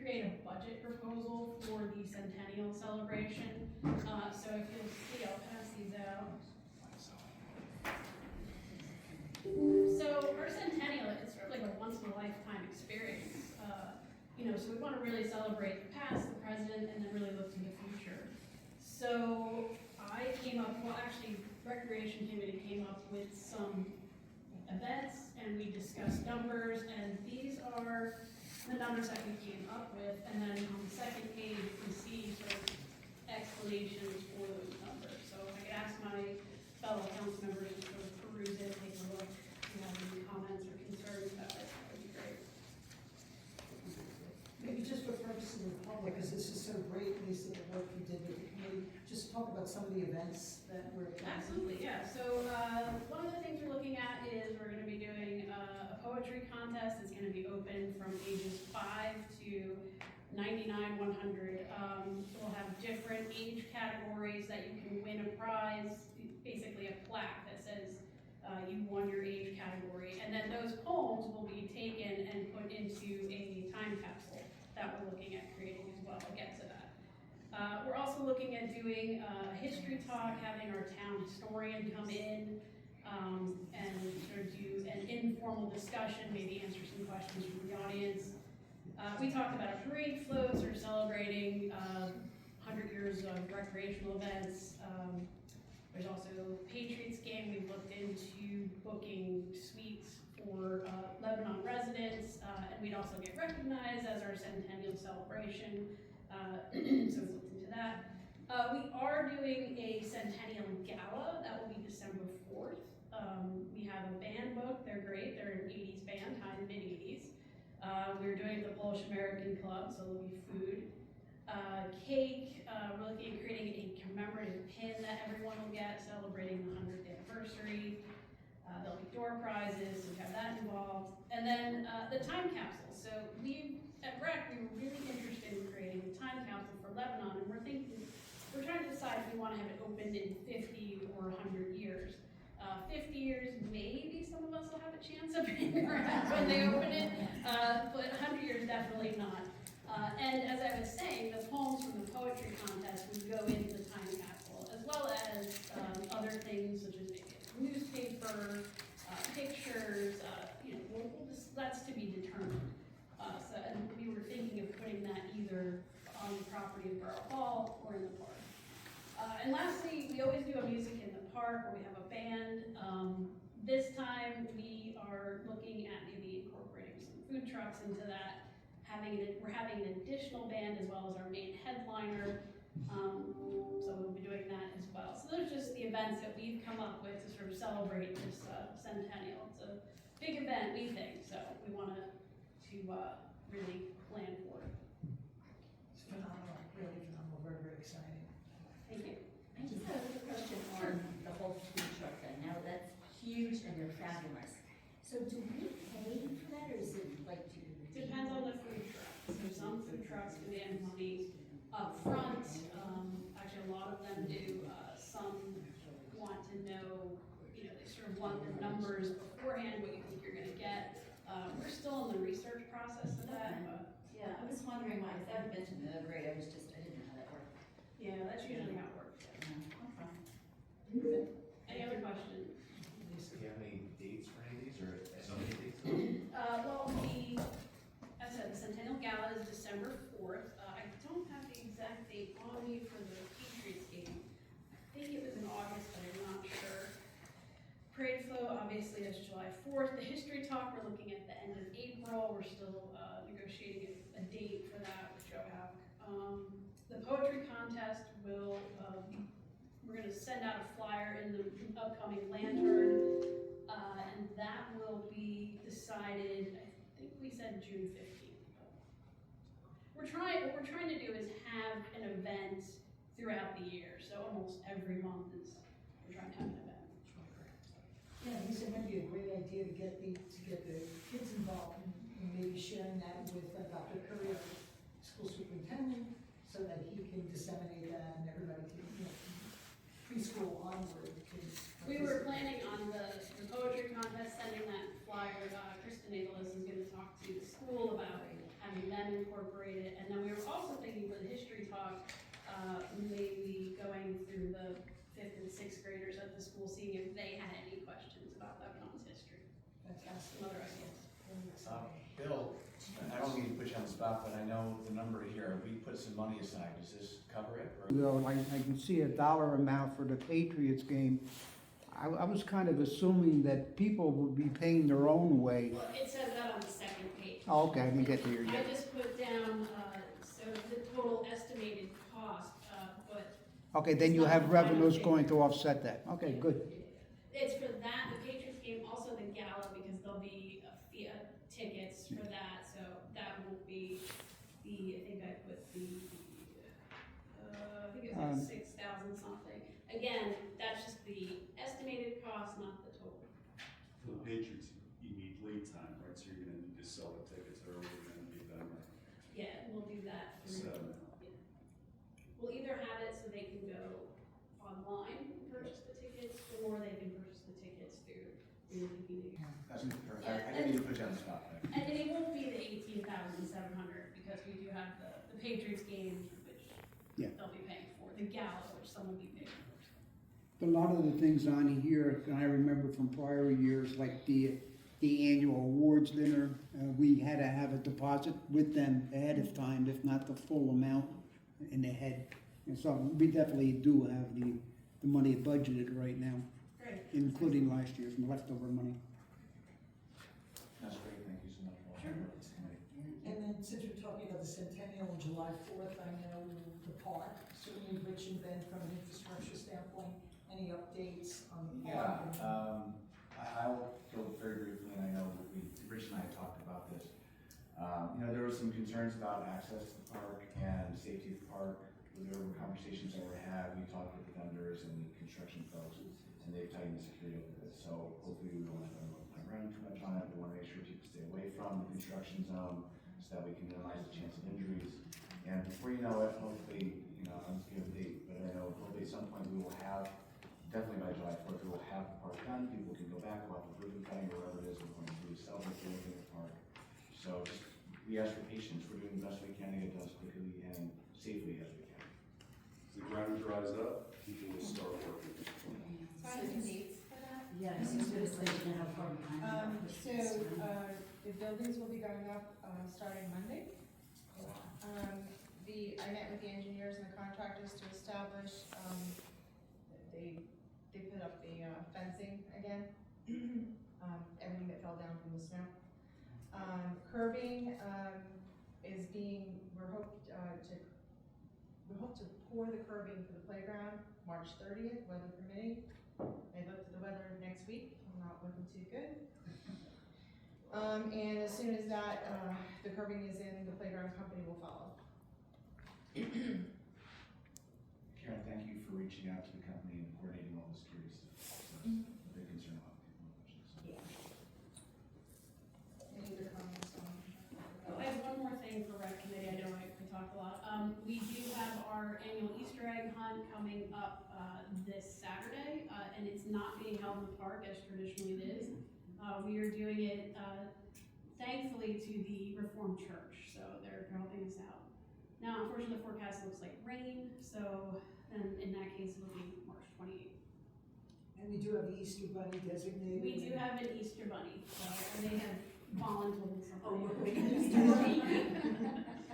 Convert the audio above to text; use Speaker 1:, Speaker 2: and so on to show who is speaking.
Speaker 1: create a budget proposal for the Centennial celebration. So if you'll see, I'll pass these out. So our Centennial, it's sort of like a once-in-a-lifetime experience. So we want to really celebrate the past, the present, and then really look to the future. So I came up, well actually, Recreation Committee came up with some events, and we discussed numbers, and these are the numbers that we came up with, and then on the second page, you can see sort of explanations for those numbers. So if I could ask my fellow council members to sort of peruse it, take a look, if you have any comments or concerns about it, that would be great.
Speaker 2: Maybe just for purposes of the public, because this is so great, Lisa, the work you did with the committee, just talk about some of the events that were planned.
Speaker 1: Absolutely, yeah. So one of the things we're looking at is we're going to be doing a poetry contest. It's going to be open from ages 5 to 99, 100. We'll have different age categories that you can win a prize, basically a plaque that says you won your age category. And then those poems will be taken and put into a time capsule that we're looking at creating as well. I'll get to that. We're also looking at doing a history talk, having our town historian come in and sort of do an informal discussion, maybe answer some questions from the audience. We talked about a parade float, sort of celebrating 100 years of recreational events. There's also Patriots game. We've looked into booking suites for Lebanon residents, and we'd also get recognized as our Centennial celebration. So we've looked into that. We are doing a Centennial Gala. That will be December 4th. We have a band book. They're great. They're an 80s band, high and mid-80s. We're doing the Polish American Club, so there'll be food. Cake. We're looking at creating a commemorative pin that everyone will get, celebrating the 100th anniversary. There'll be door prizes, so we have that involved. And then the time capsule. So at REC, we were really interested in creating a time capsule for Lebanon, and we're trying to decide if we want to have it opened in 50 or 100 years. 50 years, maybe some of us will have a chance of being around when they open it, but 100 years, definitely not. And as I was saying, the poems from the poetry contest would go into the time capsule, as well as other things such as maybe a newspaper, pictures, that's to be determined. And we were thinking of putting that either on the property of Borough Hall or in the park. And lastly, we always do a music in the park where we have a band. This time we are looking at maybe incorporating some food trucks into that. We're having an additional band as well as our main headliner. So we'll be doing that as well. So those are just the events that we've come up with to sort of celebrate this Centennial. It's a big event, we think, so we want to really plan for it.
Speaker 2: It's phenomenal, really phenomenal, very, very exciting.
Speaker 1: Thank you.
Speaker 3: I just have a question on the whole food truck thing. Now that's huge and they're fabulous. So do we pay for that, or is it like
Speaker 1: Depends on the food truck. So some food trucks demand money up front. Actually, a lot of them do. Some want to know, they sort of want the numbers beforehand, what you think you're going to get. We're still in the research process of that. But
Speaker 3: yeah, I was wondering why, because I haven't been to the grade, I didn't know how that worked.
Speaker 1: yeah, that's usually how it works.
Speaker 3: Okay.
Speaker 1: Any other questions?
Speaker 2: Lisa.
Speaker 4: Do you have any dates for any of these, or so many dates?
Speaker 1: Well, as I said, the Centennial Gala is December 4th. I don't have the exact date on me for the Patriots game. I think it was in August, but I'm not sure. Parade flow, obviously, is July 4th. The history talk, we're looking at the end of April. We're still negotiating a date for that with Joe Houck. The poetry contest we're going to send out a flyer in the upcoming lantern, and that will be decided, I think we said June 15th. What we're trying to do is have an event throughout the year, so almost every month we're trying to have an event.
Speaker 2: Yeah, Lisa, it might be a great idea to get the kids involved and maybe sharing that with Dr. Curry, our school superintendent, so that he can disseminate that and everybody can, preschool onward can.
Speaker 1: We were planning on the poetry contest, sending that flyer. Kristen Nicholas is going to talk to the school about having them incorporate it, and maybe going through the 5th and 6th graders at the school, seeing if they had any questions about Lebanon's history.
Speaker 2: Fantastic.
Speaker 1: Some other ideas.
Speaker 2: Very exciting.
Speaker 4: Bill, I don't mean to put you on the spot, but I know the number here, we put some money aside, does this cover it? Or?
Speaker 5: Though I can see a dollar amount for the Patriots game. I was kind of assuming that people would be paying their own way.
Speaker 1: Well, it says that on the second page.
Speaker 5: Oh, okay, I didn't get to your
Speaker 1: I
Speaker 5: yet.
Speaker 1: just put down, so the total estimated cost, but
Speaker 5: Okay, then you have revenues going to offset that. Okay, good.
Speaker 1: it's for that, the Patriots game, also the gala, because there'll be tickets for that, so that won't be I think I put I think it was like 6,000 something. Again, that's just the estimated cost, not the total.
Speaker 6: For the Patriots, you need lead time, right? So you're gonna need to sell the tickets early and then get them ready.
Speaker 1: Yeah, we'll do that through.
Speaker 6: So-
Speaker 1: Yeah. We'll either have it so they can go online and purchase the tickets, or they can purchase the tickets through the community.
Speaker 4: That's perfect. I didn't mean to put you on the spot, but.
Speaker 1: And it won't be the 18,700, because we do have the Patriots game, which
Speaker 5: Yeah.
Speaker 1: they'll be paying for, the gala, which some will be paying for.
Speaker 5: A lot of the things on here, I remember from prior years, like the annual awards dinner, we had to have a deposit with them ahead of time, if not the full amount in the head. And so we definitely do have the money budgeted right now,
Speaker 1: Great.
Speaker 5: including last year's leftover money.
Speaker 4: That's great, thank you so much for all
Speaker 1: Sure.
Speaker 4: your work tonight.
Speaker 2: And then since we're talking about the Centennial on July 4th, I know the park, certainly rich and Ben from an infrastructure standpoint, any updates on the park?
Speaker 4: Yeah, I will go very briefly, and I know that Rich and I talked about this. There were some concerns about access to the park and safety of the park. There were conversations that were had, we talked with the vendors and the construction folks, and they've tightened the security up a bit. So hopefully we won't have to run too much on it. We want to make sure people stay away from the construction zone so that we can minimize the chance of injuries. And before you know it, hopefully, I'm just giving a date, but I know hopefully at some point we will have, definitely by July 4th, we will have the park done. People can go back, we'll have the ribbon cutting or whatever it is we're going to do, celebrate the opening of the park. So just, we ask for patience. We're doing the best we can to get it done as quickly and safely as we can.
Speaker 6: As the ground dries up, people will start working.
Speaker 7: So I have some dates for that.
Speaker 3: Yeah, it's just gonna say, you know, how far behind.
Speaker 7: The buildings will be going up, starting Monday. I met with the engineers and the contractors to establish, they put up the fencing again, everything that fell down from the snow. Curbing, is being, we hope to pour the curbing for the playground March 30th, weather permitting. They looked at the weather next week, not looking too good. And as soon as that, the curbing is in, the playground company will follow.
Speaker 4: Karen, thank you for reaching out to the company and coordinating all the security stuff. That's a big concern a lot of people.
Speaker 7: Any other comments on?
Speaker 1: I have one more thing for rec committee, I know we talked a lot. We do have our annual Easter egg hunt coming up, this Saturday, and it's not being held in the park as traditionally it is. We are doing it, thankfully to the Reformed Church, so they're helping us out. Now, unfortunately, the forecast looks like rain, so then in that case, it'll be March 28th.
Speaker 2: And we do have the Easter Bunny designated.
Speaker 1: We do have an Easter bunny, so they have volunteered something.
Speaker 2: Oh, really?